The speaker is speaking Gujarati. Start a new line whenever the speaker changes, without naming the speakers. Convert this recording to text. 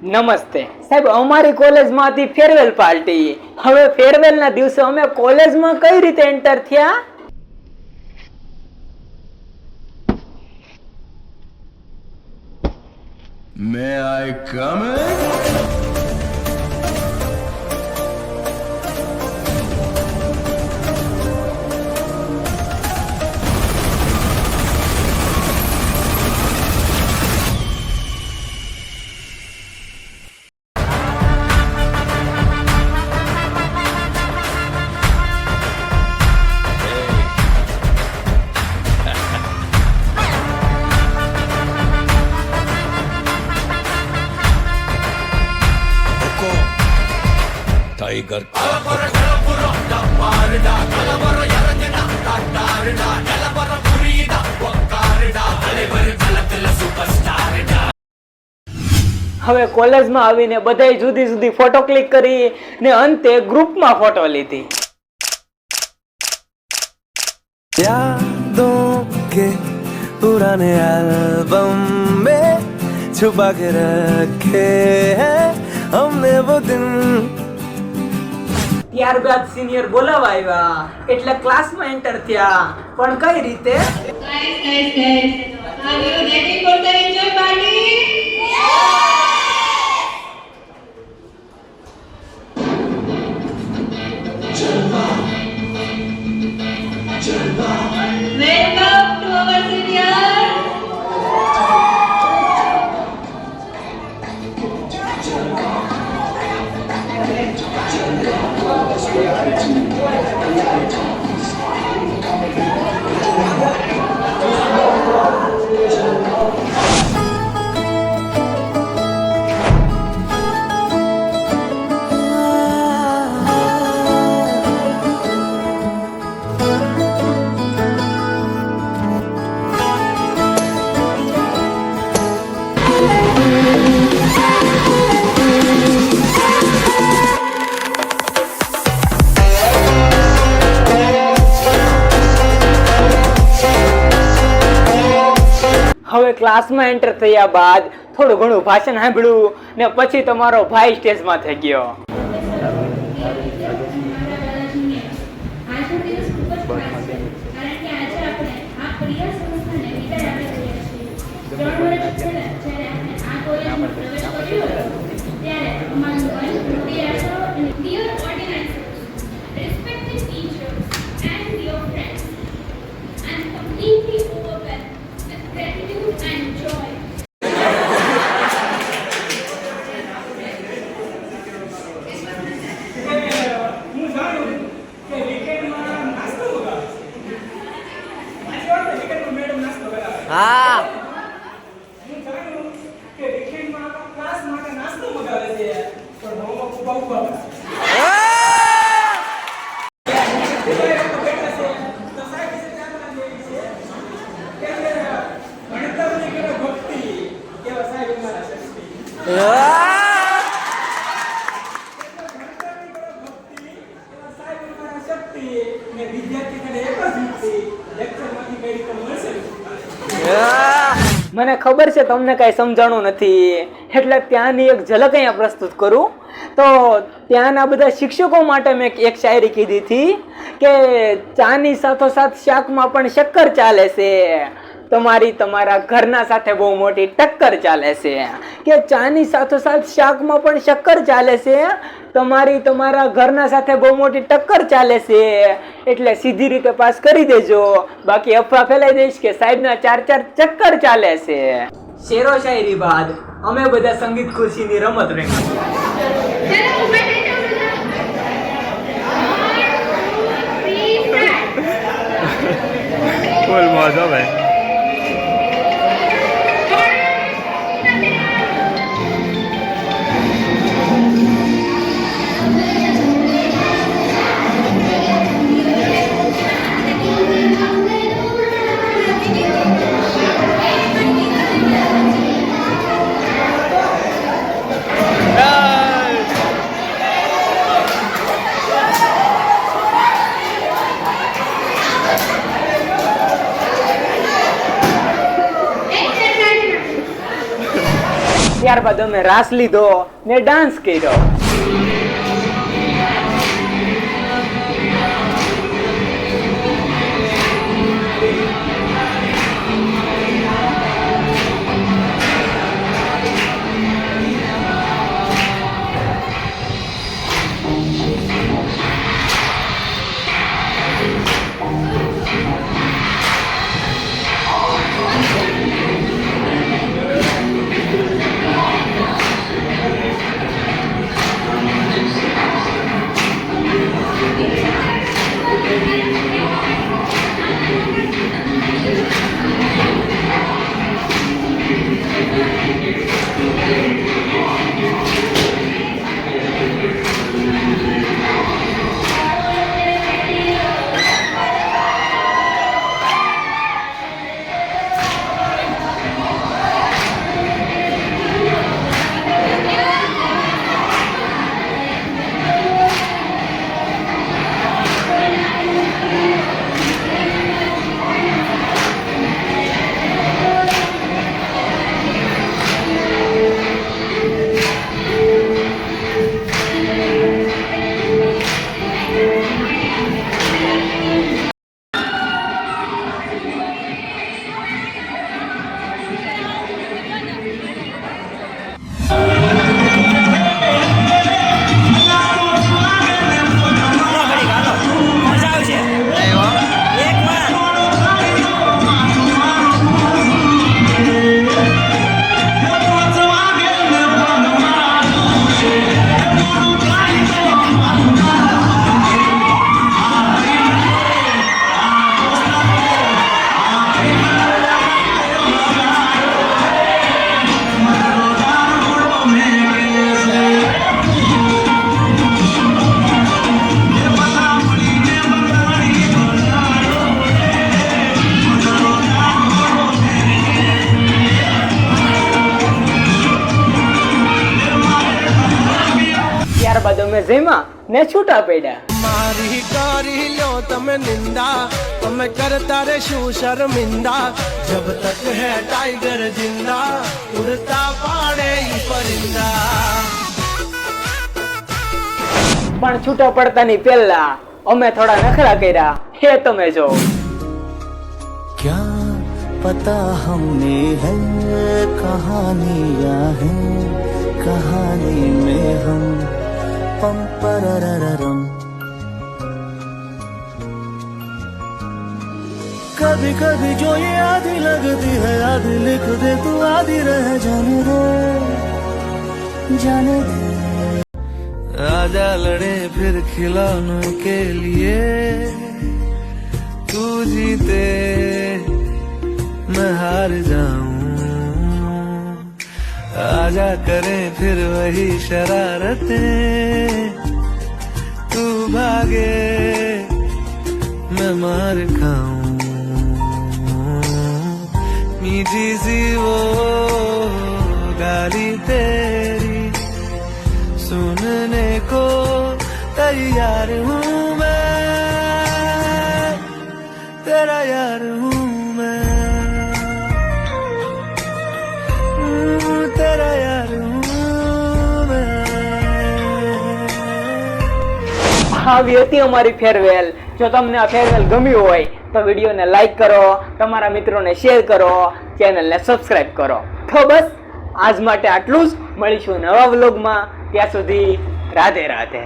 નમસ્તે સાહેબ, અમારી કોલેજમાં હતી ફેરવેલ પાર્ટી. હવે ફેરવેલ ના દિવસે અમે કોલેજમાં કઈ રીતે એન્ટર થયા?
May I come in? Tiger
હવે કોલેજમાં આવીને બધાય જુદી જુદી ફોટો ક્લિક કરી ને અંતે ગ્રુપમાં ફોટો લીધી.
यादों के पुराने एल्बम में छुपा के रखे हैं हमने वो दिन.
ત્યારબાદ સિનિયર બોલાવા આવ્યા એટલે ક્લાસમાં એન્ટર થયા. પણ કઈ રીતે?
Are you ready for the enjoy party? Welcome to our senior.
હવે ક્લાસમાં એન્ટર થયા બાદ થોડું ઘણું ભાષણ સાંભળ્યું ને પછી તમારો ભાઈ સ્ટેજમાં થઈ ગયો.
हाँ
મને ખબર છે તમને કઈ સમજાણું નથી એટલે ત્યાંની એક ઝલક અહીંયા પ્રસ્તુત કરું. તો ત્યાંના બધા શિક્ષકો માટે મેં એક શાયરી કીધી હતી કે ચાની સાથોસાથ શાકમાં પણ શક્કર ચાલે છે, તમારા ઘરના સાથે બહુ મોટી ટક્કર ચાલે છે. કે ચાની સાથોસાથ શાકમાં પણ શક્કર ચાલે છે, તમારા ઘરના સાથે બહુ મોટી ટક્કર ચાલે છે. એટલે સીધી રીતે પાસ કરી દેજો, બાકી અફવા ફેલાઈ દઈશ કે સાહેબના 4 ચક્કર ચાલે છે. શેરો શાયરી બાદ અમે બધા સંગીત ખુરશીની રમત રમી.
फुल मजा भाई.
ત્યારબાદ અમે રાસ લીધો ને ડાન્સ કર્યો. ત્યારબાદ અમે જેમાં ને છૂટા પડ્યા.
મારી કરી લો તમે નિંદા, તમે કરતા રહેશું શર્મિંદા. જબ તક હે ટાઈગર જિંદા, ઉડતા પાડે ઈ પરિંદા.
પણ છૂટા પડતાની પહેલા અમે થોડા નખરા કર્યા, હે તમે જો.
क्या पता हमने है कहानियां हैं, कहानी में हम पम पररररम. कभी कभी जो ये आधी लगती है आधी लिख दे तू आधी रह जाने दे, जाने दे. आजा लड़े फिर खिलौनों के लिए, तू जीते मैं हार जाऊं. आजा करें फिर वही शरारतें, तू भागे मैं मार खाऊं. मीठी सी वो गाली तेरी सुनने को तैयार हूँ मैं, तेरा यार हूँ मैं, तेरा यार हूँ मैं.
આવી હતી અમારી ફેરવેલ. જો તમને આ ફેરવેલ ગમ્યું હોય તો વિડીયોને લાઈક કરો, તમારા મિત્રોને શેર કરો, ચેનલને સબસ્ક્રાઇબ કરો. તો બસ આજ માટે આટલું જ. મળીશું નવા વ્લોગમાં. ત્યાં સુધી રાધે રાધે.